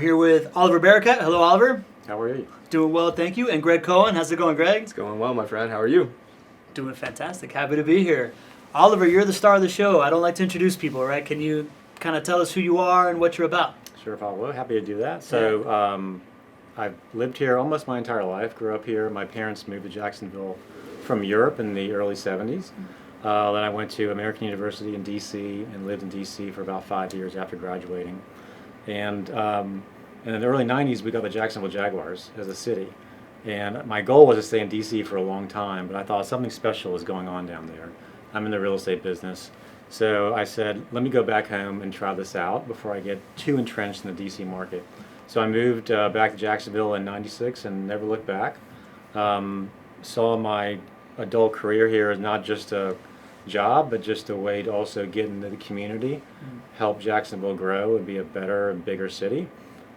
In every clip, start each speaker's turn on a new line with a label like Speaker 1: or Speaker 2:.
Speaker 1: We're here with Oliver Barakat. Hello, Oliver.
Speaker 2: How are you?
Speaker 1: Doing well, thank you. And Greg Cohen. How's it going, Greg?
Speaker 3: It's going well, my friend. How are you?
Speaker 1: Doing fantastic. Happy to be here. Oliver, you're the star of the show. I don't like to introduce people, right? Can you kind of tell us who you are and what you're about?
Speaker 2: Sure, Pablo. Happy to do that. So I've lived here almost my entire life. Grew up here. My parents moved to Jacksonville from Europe in the early 70s. Then I went to American University in D.C. and lived in D.C. for about 5 years after graduating. And in the early 90s, we got the Jacksonville Jaguars as a city. And my goal was to stay in D.C. for a long time, but I thought something special was going on down there. I'm in the real estate business. So I said, let me go back home and try this out before I get too entrenched in the D.C. market. So I moved back to Jacksonville in '96 and never looked back. Saw my adult career here as not just a job, but just a way to also get into the community, help Jacksonville grow and be a better and bigger city.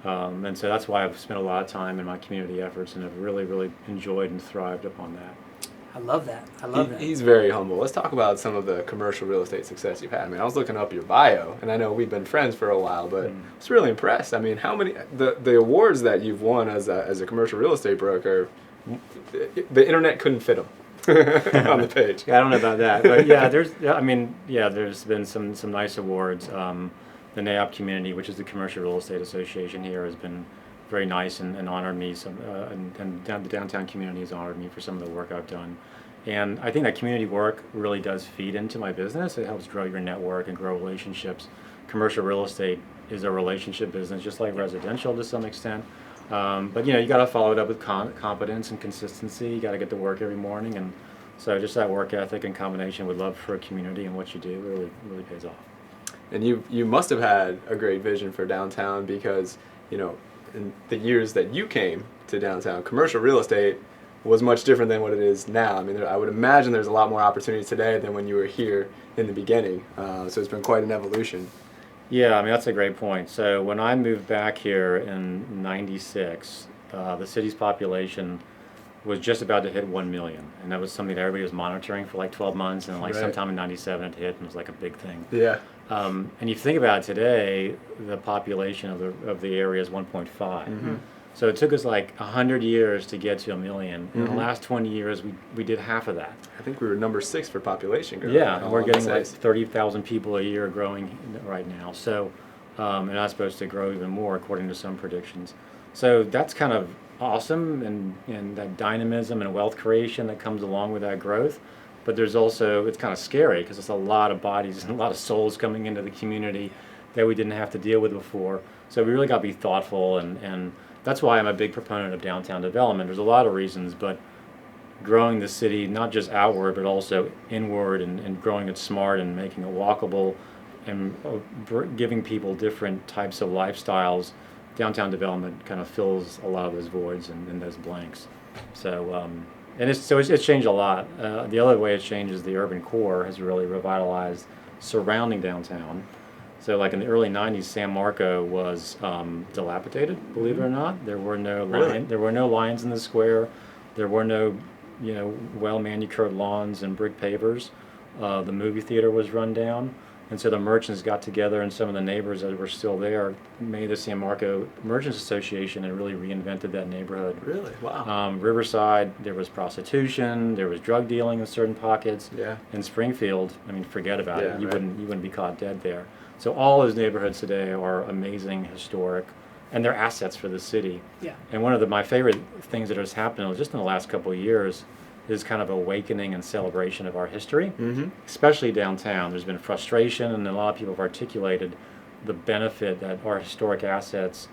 Speaker 2: And so that's why I've spent a lot of time in my community efforts and have really, really enjoyed and thrived upon that.
Speaker 1: I love that. I love that.
Speaker 3: He's very humble. Let's talk about some of the commercial real estate success you've had. I mean, I was looking up your bio, and I know we've been friends for a while, but I was really impressed. I mean, how many the awards that you've won as a commercial real estate broker, the internet couldn't fit them on the page.
Speaker 2: Yeah, I don't know about that, but there's been some nice awards. The NAIOP community, which is the Commercial Real Estate Association here, has been very nice and honored me. The downtown community has honored me for some of the work I've done. And I think that community work really does feed into my business. It helps grow your network and grow relationships. Commercial real estate is a relationship business, just like residential to some extent. But you got to follow it up with competence and consistency. You got to get to work every morning, and so just that work ethic in combination with love for a community and what you do really pays off.
Speaker 3: And you must have had a great vision for downtown because, in the years that you came to downtown, commercial real estate was much different than what it is now. I mean, I would imagine there's a lot more opportunity today than when you were here in the beginning. So it's been quite an evolution.
Speaker 2: Yeah, I mean, that's a great point. So when I moved back here in '96, the city's population was just about to hit 1 million. And that was something that everybody was monitoring for like 12 months. And like sometime in '97 it hit and it was like a big thing.
Speaker 3: Yeah.
Speaker 2: And you think about it today, the population of the area is 1.5.
Speaker 3: Mm-hmm.
Speaker 2: So it took us like 100 years to get to 1 million. In the last 20 years, we did half of that.
Speaker 3: I think we were number 6 for population growth.
Speaker 2: Yeah, we're getting like 30,000 people a year growing right now. So, and that's supposed to grow even more according to some predictions. So that's kind of awesome, and that dynamism and wealth creation that comes along with that growth. But there's also, it's kind of scary because it's a lot of bodies and a lot of souls coming into the community that we didn't have to deal with before. So we really got to be thoughtful, and that's why I'm a big proponent of downtown development. There's a lot of reasons, but growing the city, not just outward, but also inward, and growing it smart and making it walkable and giving people different types of lifestyles, downtown development kind of fills a lot of those voids and those blanks. So, it's changed a lot. The other way it's changed is the urban core has really revitalized surrounding downtown. So like in the early 90s, San Marco was dilapidated, believe it or not. There were no lions in the square. There were no well manicured lawns and brick pavers. The movie theater was run down. And so the merchants got together, and some of the neighbors that were still there made the San Marco Merchants Association and really reinvented that neighborhood.
Speaker 3: Really? Wow.
Speaker 2: Riverside, there was prostitution, there was drug dealing in certain pockets.
Speaker 3: Yeah. In
Speaker 2: Springfield, I mean, forget about it. You wouldn't be caught dead there. So all those neighborhoods today are amazing, historic, and they're assets for the city.
Speaker 1: Yeah.
Speaker 2: And one of my favorite things that has happened just in the last couple of years is kind of awakening and celebration of our history, especially downtown. There's been frustration, and a lot of people have articulated the benefit that our historic assets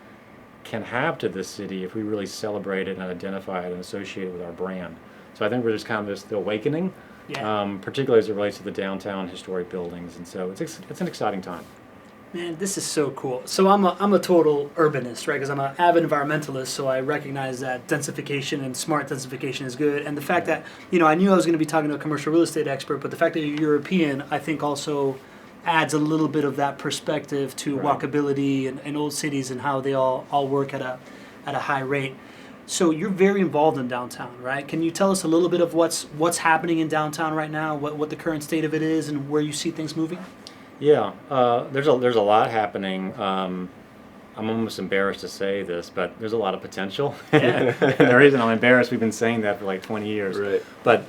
Speaker 2: can have to this city if we really celebrate it and identify it and associate it with our brand. So I think we're just kind of the awakening, particularly as it relates to the downtown historic buildings, and so it's an exciting time.
Speaker 1: Man, this is so cool. So I'm a total urbanist, right? Because I'm an avid environmentalist, so I recognize that densification and smart densification is good. And the fact that, I knew I was going to be talking to a commercial real estate expert, but the fact that you're European, I think also adds a little bit of that perspective to walkability and old cities and how they all work at a high rate. So you're very involved in downtown, right? Can you tell us a little bit of what's happening in downtown right now, what the current state of it is, and where you see things moving?
Speaker 2: Yeah, there's a lot happening. I'm almost embarrassed to say this, but there's a lot of potential.
Speaker 1: Yeah.
Speaker 2: And the reason I'm embarrassed, we've been saying that for like 20 years.
Speaker 3: Right.
Speaker 2: But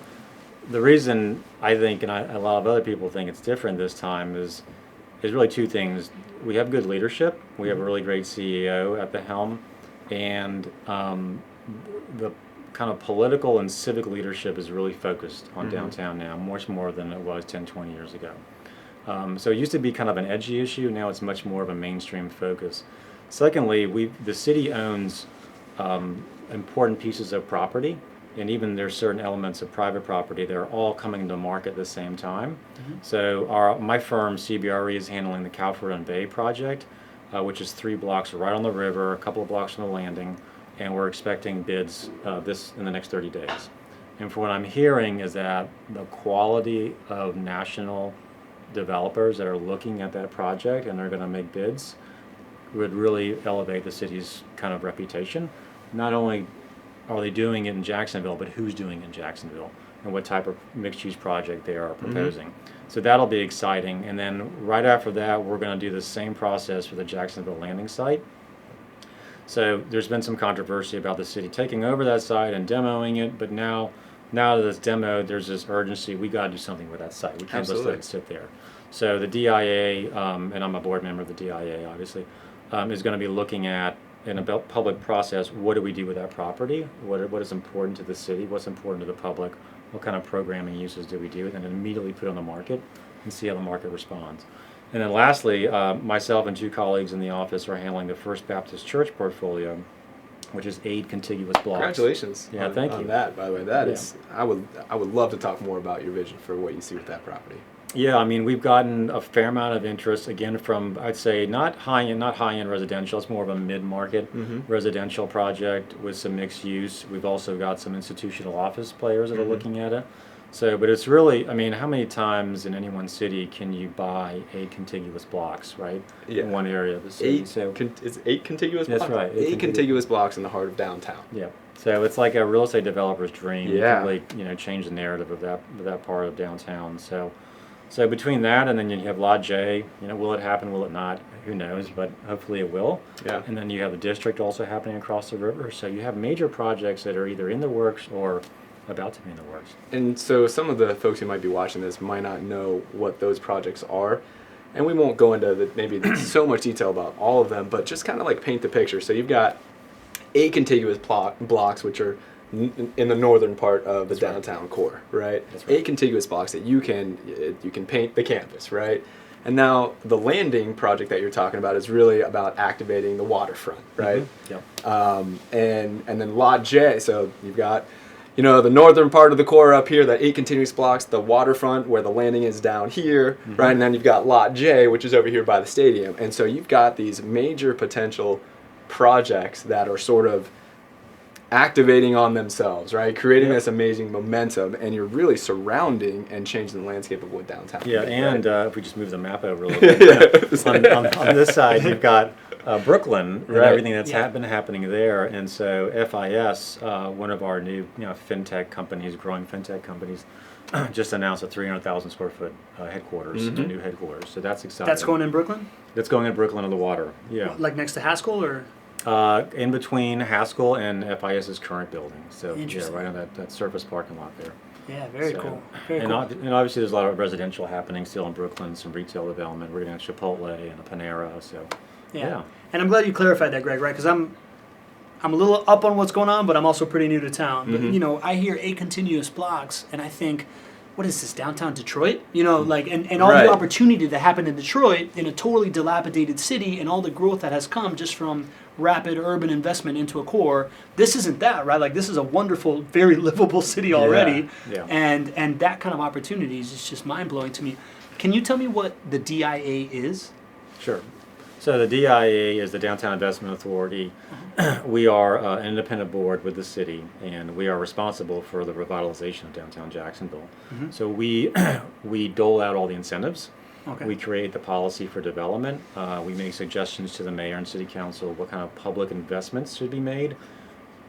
Speaker 2: the reason I think, and a lot of other people think it's different this time, is really two things. We have good leadership. We have a really great CEO at the helm, and the kind of political and civic leadership is really focused on downtown now, much more than it was 10, 20 years ago. So it used to be kind of an edgy issue. Now it's much more of a mainstream focus. Secondly, the city owns important pieces of property, and even there's certain elements of private property that are all coming to market at the same time. So my firm, CBRE, is handling the Calford and Bay project, which is 3 blocks right on the river, a couple of blocks from the landing, and we're expecting bids in the next 30 days. And from what I'm hearing is that the quality of national developers that are looking at that project and are going to make bids would really elevate the city's kind of reputation. Not only are they doing it in Jacksonville, but who's doing it in Jacksonville and what type of mixed-use project they are proposing. So that'll be exciting. And then right after that, we're going to do the same process for the Jacksonville landing site. So there's been some controversy about the city taking over that site and demoing it, but now that it's demoed, there's this urgency. We got to do something with that site. We can't just let it sit there. So the DIA, and I'm a board member of the DIA, obviously, is going to be looking at, in a public process, what do we do with that property? What is important to the city? What's important to the public? What kind of programming uses do we do? And then immediately put it on the market and see how the market responds. And then lastly, myself and 2 colleagues in the office are handling the First Baptist Church portfolio, which is 8 contiguous blocks.
Speaker 3: Congratulations
Speaker 2: thank
Speaker 3: on
Speaker 2: you.
Speaker 3: that, by the way. That is, I would love to talk more about your vision for what you see with that property.
Speaker 2: Yeah, I mean, we've gotten a fair amount of interest, again, from, I'd say, not high-end residential. It's more of a mid-market residential project with some mixed use. We've also got some institutional office players that are looking at it. So, but it's really, I mean, how many times in any one city can you buy 8 contiguous blocks, right?
Speaker 3: Yeah.
Speaker 2: In one area of the city.
Speaker 3: It's 8 contiguous blocks?
Speaker 2: That's right.
Speaker 3: 8 contiguous blocks in the heart of downtown.
Speaker 2: Yeah. So it's like a real estate developer's dream.
Speaker 3: Yeah.
Speaker 2: To really, change the narrative of that part of downtown. So between that and then you have Lot J, will it happen, will it not? Who knows, but hopefully it will.
Speaker 3: Yeah.
Speaker 2: And then you have the district also happening across the river. So you have major projects that are either in the works or about to be in the works.
Speaker 3: And so some of the folks who might be watching this might not know what those projects are. And we won't go into maybe so much detail about all of them, but just kind of like paint the picture. So you've got 8 contiguous blocks, which are in the northern part of the downtown core, right?
Speaker 2: That's right.
Speaker 3: 8 contiguous blocks that you can paint the canvas, right? And now the landing project that you're talking about is really about activating the waterfront, right?
Speaker 2: Yep.
Speaker 3: And then Lot J, so you've got the northern part of the core up here, that 8 continuous blocks, the waterfront where the landing is down here, right? And then you've got Lot J, which is over here by the stadium. And so you've got these major potential projects that are sort of activating on themselves, right? Creating this amazing momentum, and you're really surrounding and changing the landscape of what downtown
Speaker 2: Yeah,
Speaker 3: is,
Speaker 2: and
Speaker 3: right?
Speaker 2: If we just move the map over a little bit, on this side you've got Brooklyn and everything that's been happening there, and so FIS, one of our new fintech companies, growing fintech companies, just announced a 300,000 square foot headquarters, a new headquarters. So that's exciting.
Speaker 1: That's going in Brooklyn?
Speaker 2: That's going in Brooklyn on the water. Yeah.
Speaker 1: Like next to Haskell, or?
Speaker 2: In between Haskell and FIS's current building. So
Speaker 1: Interesting.
Speaker 2: right on that surface parking lot there.
Speaker 1: Yeah, very cool. Very
Speaker 2: and
Speaker 1: cool.
Speaker 2: And obviously there's a lot of residential happening still in Brooklyn, some retail development. We're going to have Chipotle and a Panera. So
Speaker 1: Yeah. And I'm glad you clarified that, Greg, right? Because I'm a little up on what's going on, but I'm also pretty new to town. But, I hear 8 continuous blocks, and I think, what is this, downtown Detroit? And all the opportunity that happened in Detroit in a totally dilapidated city, and all the growth that has come just from rapid urban investment into a core. This isn't that, right? Like, this is a wonderful, very livable city already.
Speaker 2: Yeah.
Speaker 1: And that kind of opportunities is just mind-blowing to me. Can you tell me what the DIA is?
Speaker 2: Sure. So the DIA is the Downtown Investment Authority. We are an independent board with the city, and we are responsible for the revitalization of downtown Jacksonville. So we dole out all the incentives.
Speaker 1: Okay.
Speaker 2: We create the policy for development. We make suggestions to the mayor and city council what kind of public investments should be made.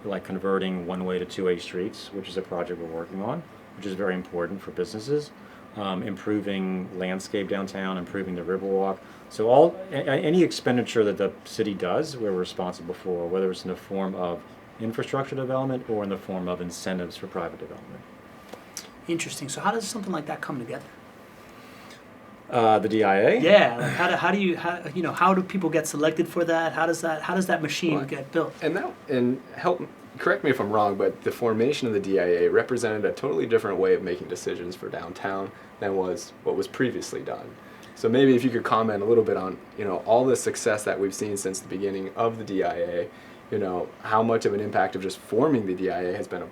Speaker 2: like converting one-way to two-way streets, which is a project we're working on, which is very important for businesses. Improving landscape downtown, improving the Riverwalk. So any expenditure that the city does, we're responsible for, whether it's in the form of infrastructure development or in the form of incentives for private development.
Speaker 1: Interesting. So how does something like that come together?
Speaker 2: The DIA?
Speaker 1: Yeah. Like how do people get selected for that? How does that machine get built?
Speaker 3: And help correct me if I'm wrong, but the formation of the DIA represented a totally different way of making decisions for downtown than was what was previously done. So maybe if you could comment a little bit on, all the success that we've seen since the beginning of the DIA, how much of an impact of just forming the DIA has been,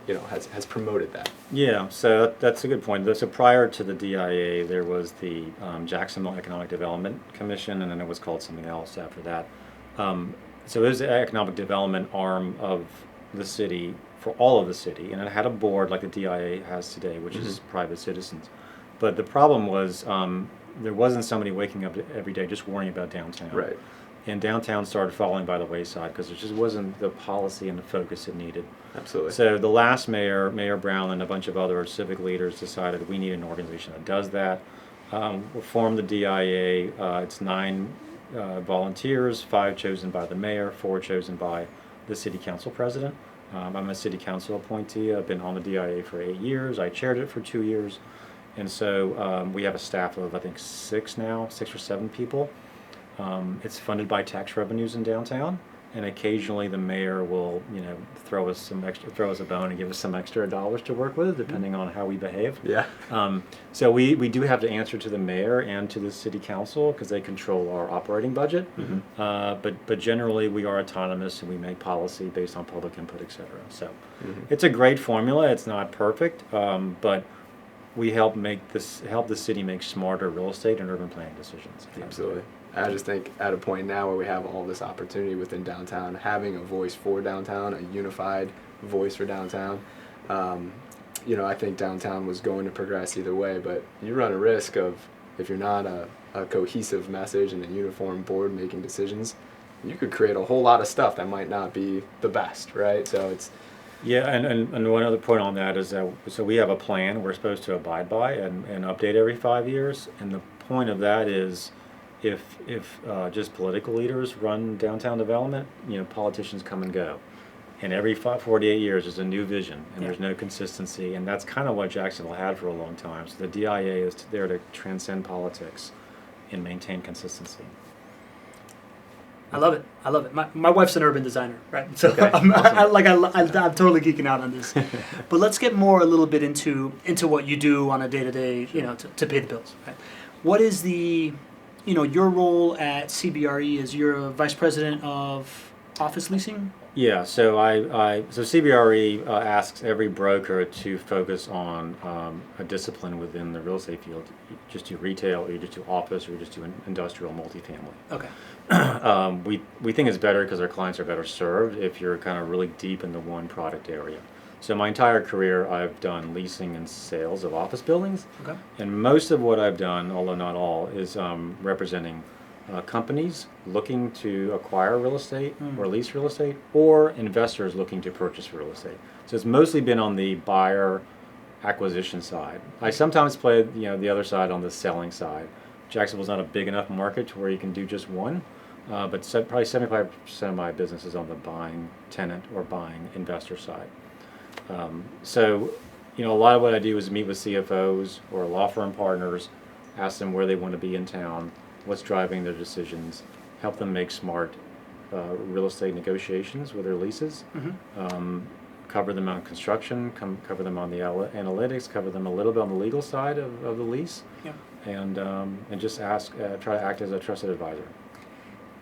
Speaker 3: has promoted that.
Speaker 2: Yeah, so that's a good point. So prior to the DIA, there was the Jacksonville Economic Development Commission, and then it was called something else after that. So it was the economic development arm of the city for all of the city, and it had a board like the DIA has today, which is private citizens. But the problem was there wasn't somebody waking up every day just worrying about downtown.
Speaker 3: Right.
Speaker 2: And downtown started falling by the wayside because there just wasn't the policy and the focus it needed.
Speaker 3: Absolutely.
Speaker 2: So the last mayor, Mayor Brown, and a bunch of other civic leaders decided we need an organization that does that. We formed the DIA. It's 9 volunteers, 5 chosen by the mayor, 4 chosen by the city council president. I'm a city council appointee. I've been on the DIA for 8 years. I chaired it for 2 years. And so we have a staff of, I think, 6 or 7 people. It's funded by tax revenues in downtown, and occasionally the mayor will, throw us a bone and give us some extra dollars to work with, depending on how we behave.
Speaker 3: Yeah.
Speaker 2: So we do have to answer to the mayor and to the city council because they control our operating budget. But generally we are autonomous and we make policy based on public input, etc. So it's a great formula. It's not perfect, but we help the city make smarter real estate and urban planning decisions.
Speaker 3: Absolutely. I just think at a point now where we have all this opportunity within downtown, having a voice for downtown, a unified voice for downtown, I think downtown was going to progress either way, but you run a risk of, if you're not a cohesive message and a uniform board making decisions, you could create a whole lot of stuff that might not be the best, right? So it's...
Speaker 2: Yeah, and one other point on that is that, so we have a plan we're supposed to abide by and update every 5 years, and the point of that is, if just political leaders run downtown development, politicians come and go. And every 48 years there's a new vision, and there's no consistency, and that's kind of what Jacksonville had for a long time. So the DIA is there to transcend politics and maintain consistency.
Speaker 1: I love it. My wife's an urban designer, right? So
Speaker 2: Okay,
Speaker 1: I'm
Speaker 2: awesome.
Speaker 1: totally geeking out on this. But let's get more a little bit into what you do on a day-to-day, to pay the bills, right? What is your role at CBRE? Is you're a vice president of office leasing?
Speaker 2: Yeah, so so CBRE asks every broker to focus on a discipline within the real estate field. You just do retail, or you just do office, or you just do industrial multifamily.
Speaker 1: Okay.
Speaker 2: We think it's better because our clients are better served if you're kind of really deep into one product area. So my entire career I've done leasing and sales of office buildings.
Speaker 1: Okay.
Speaker 2: And most of what I've done, although not all, is representing companies looking to acquire real estate or lease real estate, or investors looking to purchase real estate. So it's mostly been on the buyer acquisition side. I sometimes play the other side on the selling side. Jacksonville's not a big enough market to where you can do just one, but probably 75% of my business is on the buying tenant or buying investor side. So a lot of what I do is meet with CFOs or law firm partners, ask them where they want to be in town, what's driving their decisions, help them make smart real estate negotiations with their leases, cover them on construction, cover them on the analytics, cover them a little bit on the legal side of the lease, and just try to act as a trusted advisor.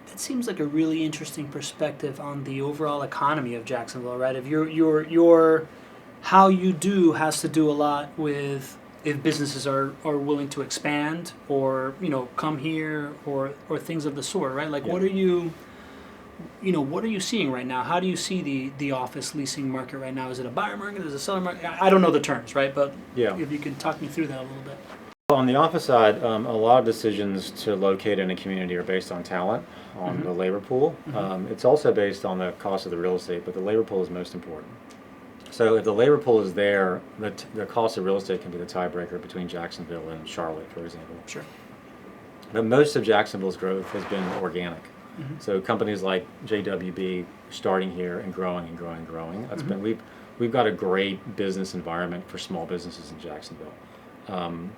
Speaker 1: That seems like a really interesting perspective on the overall economy of Jacksonville, right? If your how you do has to do a lot with if businesses are willing to expand or come here or things of the sort, right? Like what are you seeing right now? How do you see the office leasing market right now? Is it a buyer market? Is it a seller market? I don't know the terms, right? But if you can talk me through that a little bit.
Speaker 2: On the office side, a lot of decisions to locate in a community are based on talent, on the labor pool. It's also based on the cost of the real estate, but the labor pool is most important. So if the labor pool is there, the cost of real estate can be the tiebreaker between Jacksonville and Charlotte, for example.
Speaker 1: Sure.
Speaker 2: But most of Jacksonville's growth has been organic. So companies like JWB starting here and growing and growing and growing. That's been we've got a great business environment for small businesses in Jacksonville.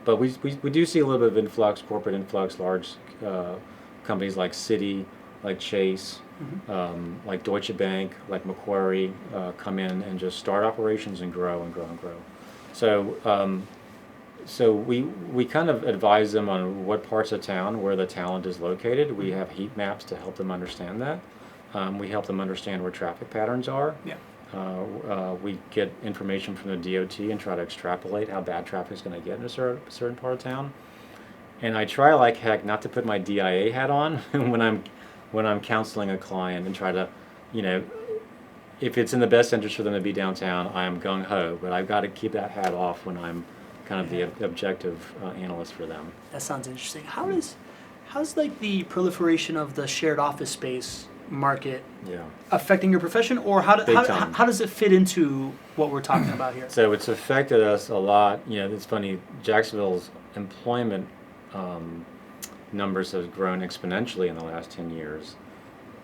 Speaker 2: But we do see a little bit of influx, corporate influx, large companies like Citi, like Chase, like Deutsche Bank, like Macquarie come in and just start operations and grow and grow and grow. So we kind of advise them on what parts of town where the talent is located. We have heat maps to help them understand that. We help them understand where traffic patterns are.
Speaker 1: Yeah.
Speaker 2: We get information from the DOT and try to extrapolate how bad traffic is going to get in a certain part of town. And I try like heck not to put my DIA hat on when I'm counseling a client and try to, if it's in the best interest for them to be downtown, I am gung ho. But I've got to keep that hat off when I'm kind of the objective analyst for them.
Speaker 1: That sounds interesting. How's like the proliferation of the shared office space market affecting your profession, or how does it fit into what we're talking about here?
Speaker 2: So it's affected us a lot. It's funny, Jacksonville's employment numbers have grown exponentially in the last 10 years.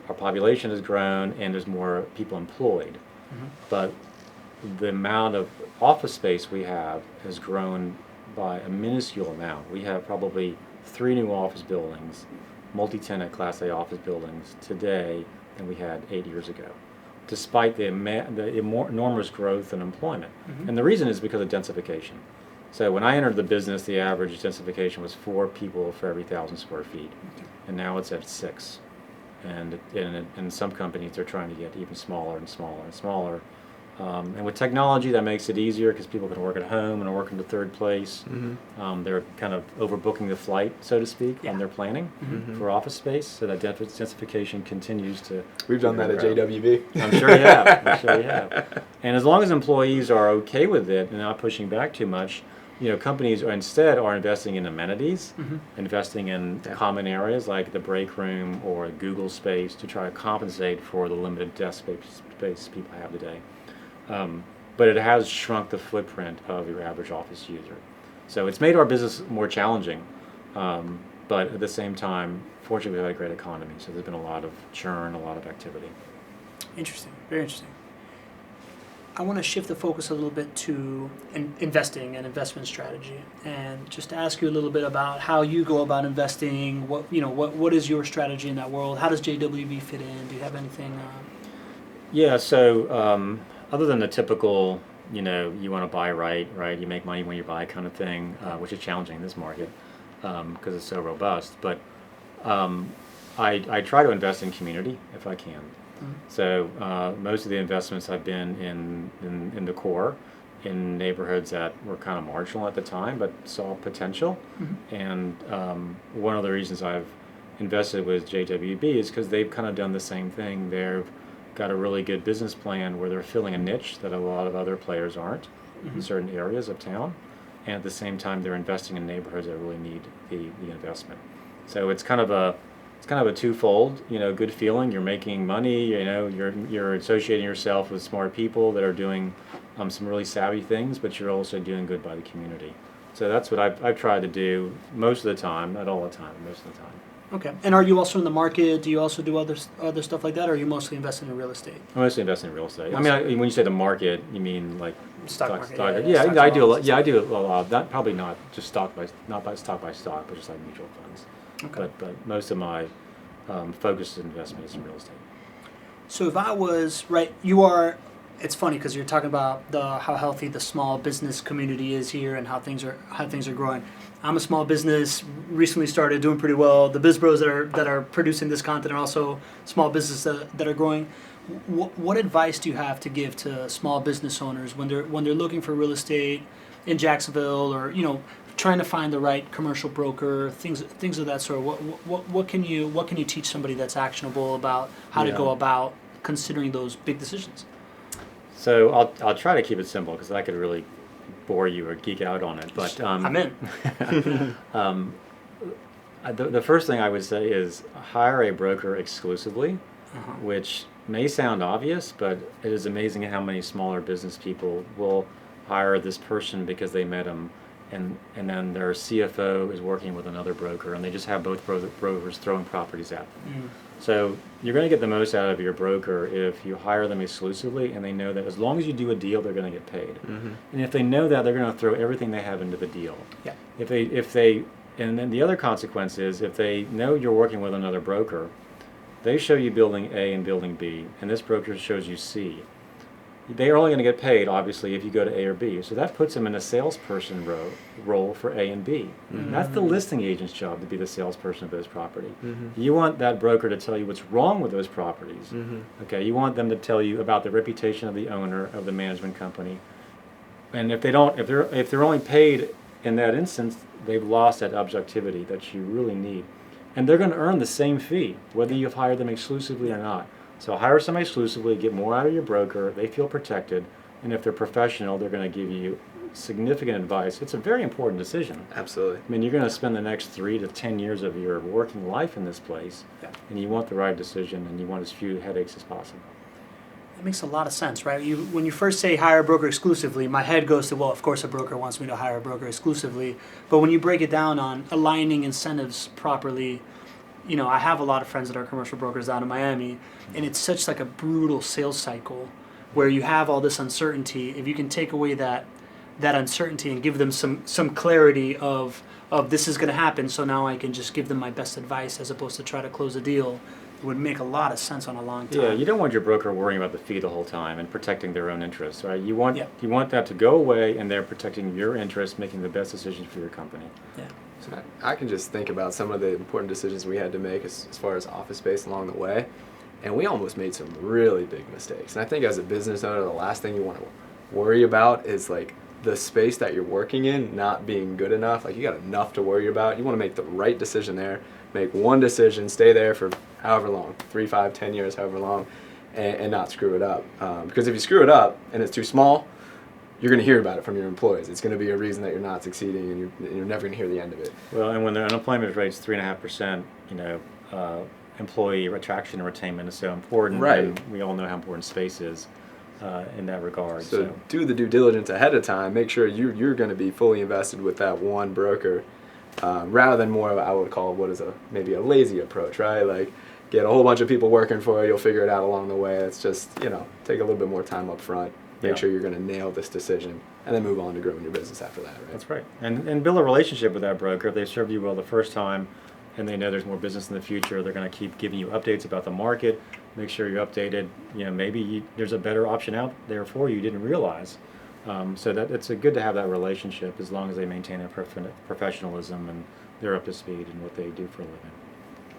Speaker 2: Our population has grown and there's more people employed, but the amount of office space we have has grown by a minuscule amount. We have probably 3 new office buildings, multi-tenant Class A office buildings today than we had 8 years ago, despite the enormous growth in employment. And the reason is because of densification. So when I entered the business, the average densification was 4 people for every 1,000 square feet, and now it's at 6. And in some companies, they're trying to get even smaller and smaller and smaller. And with technology, that makes it easier because people can work at home and work in the third place. They're kind of overbooking the flight, so to speak, on their planning for office space. So that densification continues to.
Speaker 3: We've done that at JWB.
Speaker 2: I'm sure you have. I'm sure you have. And as long as employees are okay with it and not pushing back too much, companies are investing in amenities, investing in common areas like the break room or Google space to try to compensate for the limited desk space people have today. But it has shrunk the footprint of your average office user. So it's made our business more challenging, but at the same time, fortunately we've had a great economy, so there's been a lot of churn, a lot of activity.
Speaker 1: Interesting, very interesting. I want to shift the focus a little bit to investing and investment strategy, and just ask you a little bit about how you go about investing. What is your strategy in that world? How does JWB fit in? Do you have anything?
Speaker 2: Yeah. So other than the typical, you want to buy right, you make money when you buy kind of thing, which is challenging in this market because it's so robust. But I try to invest in community if I can. So most of the investments have been in the core, in neighborhoods that were kind of marginal at the time but saw potential. And one of the reasons I've invested with JWB is because they've kind of done the same thing. They've got a really good business plan where they're filling a niche that a lot of other players aren't in certain areas of town, and at the same time they're investing in neighborhoods that really need the investment. So it's kind of a twofold, good feeling. You're making money, you're associating yourself with smart people that are doing some really savvy things, but you're also doing good by the community. So that's what I've tried to do most of the time, not all the time, most of the time.
Speaker 1: Okay. And are you also in the market? Do you also do other stuff like that, or are you mostly invested in real estate?
Speaker 2: I'm mostly invested in real estate. I mean, when you say the market, you mean like
Speaker 1: stock market?
Speaker 2: I do a lot. Yeah, I do a lot. Not probably not just stock by stock, but just like mutual funds.
Speaker 1: Okay.
Speaker 2: But most of my focused investment is in real estate.
Speaker 1: So if I was right, you are. It's funny because you're talking about how healthy the small business community is here and how things are growing. I'm a small business, recently started, doing pretty well. The biz bros that are producing this content are also small businesses that are growing. What advice do you have to give to small business owners when they're looking for real estate in Jacksonville, or trying to find the right commercial broker, things of that sort? What can you teach somebody that's actionable about how to go about considering those big decisions?
Speaker 2: So I'll try to keep it simple because I could really bore you or geek out on it, but
Speaker 1: I'm in.
Speaker 2: The first thing I would say is hire a broker exclusively, which may sound obvious, but it is amazing how many smaller business people will hire this person because they met him, and then their CFO is working with another broker, and they just have both brokers throwing properties at them. So you're going to get the most out of your broker if you hire them exclusively, and they know that as long as you do a deal, they're going to get paid. And if they know that, they're going to throw everything they have into the deal.
Speaker 1: Yeah.
Speaker 2: And then the other consequence is if they know you're working with another broker, they show you building A and building B, and this broker shows you C. They are only going to get paid, obviously, if you go to A or B. So that puts them in a salesperson role for A and B. That's the listing agent's job, to be the salesperson of those properties. You want that broker to tell you what's wrong with those properties. Okay, you want them to tell you about the reputation of the owner of the management company. And if they're only paid in that instance, they've lost that objectivity that you really need. And they're going to earn the same fee, whether you've hired them exclusively or not. So hire somebody exclusively, get more out of your broker, they feel protected, and if they're professional, they're going to give you significant advice. It's a very important decision.
Speaker 3: Absolutely.
Speaker 2: I mean, you're going to spend the next 3 to 10 years of your working life in this place, and you want the right decision, and you want as few headaches as possible.
Speaker 1: That makes a lot of sense, right? When you first say hire a broker exclusively, my head goes to, well, of course a broker wants me to hire a broker exclusively. But when you break it down on aligning incentives properly, you know, I have a lot of friends that are commercial brokers down in Miami, and it's such like a brutal sales cycle where you have all this uncertainty. If you can take away that uncertainty and give them some clarity of this is going to happen, so now I can just give them my best advice as opposed to try to close a deal, it would make a lot of sense on a long time.
Speaker 2: Yeah, you don't want your broker worrying about the fee the whole time and protecting their own interests, right? You want that to go away, and they're protecting your interests, making the best decisions for your company.
Speaker 1: Yeah.
Speaker 3: So I can just think about some of the important decisions we had to make as far as office space along the way, and we almost made some really big mistakes. And I think as a business owner, the last thing you want to worry about is like the space that you're working in not being good enough. Like you got enough to worry about. You want to make the right decision there, make one decision, stay there for however long, 3, 5, 10 years, however long, and not screw it up. Because if you screw it up and it's too small, you're going to hear about it from your employees. It's going to be a reason that you're not succeeding, and you're never going to hear the end of it.
Speaker 2: Well, and when the unemployment rate's 3.5%, you know, employee retraction and retainment is so important.
Speaker 3: Right.
Speaker 2: And we all know how important space is in that regard.
Speaker 3: So do the due diligence ahead of time. Make sure you're going to be fully invested with that one broker, rather than more of I would call maybe a lazy approach, right? Like get a whole bunch of people working for you. You'll figure it out along the way. It's just take a little bit more time up front. Make sure you're going to nail this decision, and then move on to growing your business after that, right?
Speaker 2: That's right. And build a relationship with that broker. If they served you well the first time and they know there's more business in the future, they're going to keep giving you updates about the market. Make sure you're updated. You know, maybe there's a better option out there for you didn't realize. So that it's good to have that relationship as long as they maintain their professionalism and they're up to speed in what they do for a living.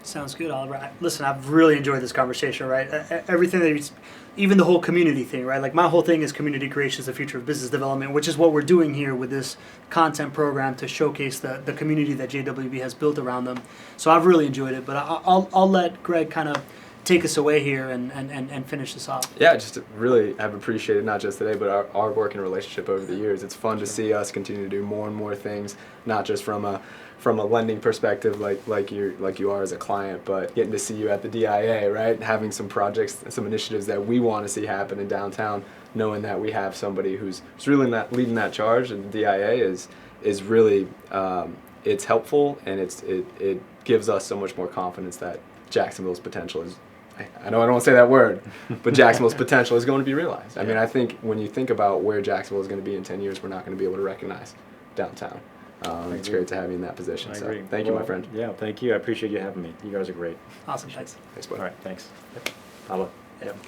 Speaker 1: Sounds good, Oliver. Listen, I've really enjoyed this conversation, right? Everything that even the whole community thing, right? Like my whole thing is community creation is the future of business development, which is what we're doing here with this content program to showcase the community that JWB has built around them. So I've really enjoyed it, but I'll let Greg kind of take us away here and finish this off.
Speaker 3: Yeah, just really have appreciated not just today, but our working relationship over the years. It's fun to see us continue to do more and more things, not just from a lending perspective like you are as a client, but getting to see you at the DIA, right? Having some projects, some initiatives that we want to see happen in downtown, knowing that we have somebody who's really leading that charge, and the DIA is really it's helpful, and it gives us so much more confidence that Jacksonville's potential is. I know I don't want to say that word, but Jacksonville's potential is going to be realized. I mean, I think when you think about where Jacksonville is going to be in 10 years, we're not going to be able to recognize downtown. It's great to have you in that position. So thank you, my friend.
Speaker 2: Yeah, thank you. I appreciate you having me. You guys are great.
Speaker 1: Awesome. Thanks.
Speaker 3: Thanks, bud.
Speaker 2: All right, thanks. Pablo.
Speaker 1: Yep.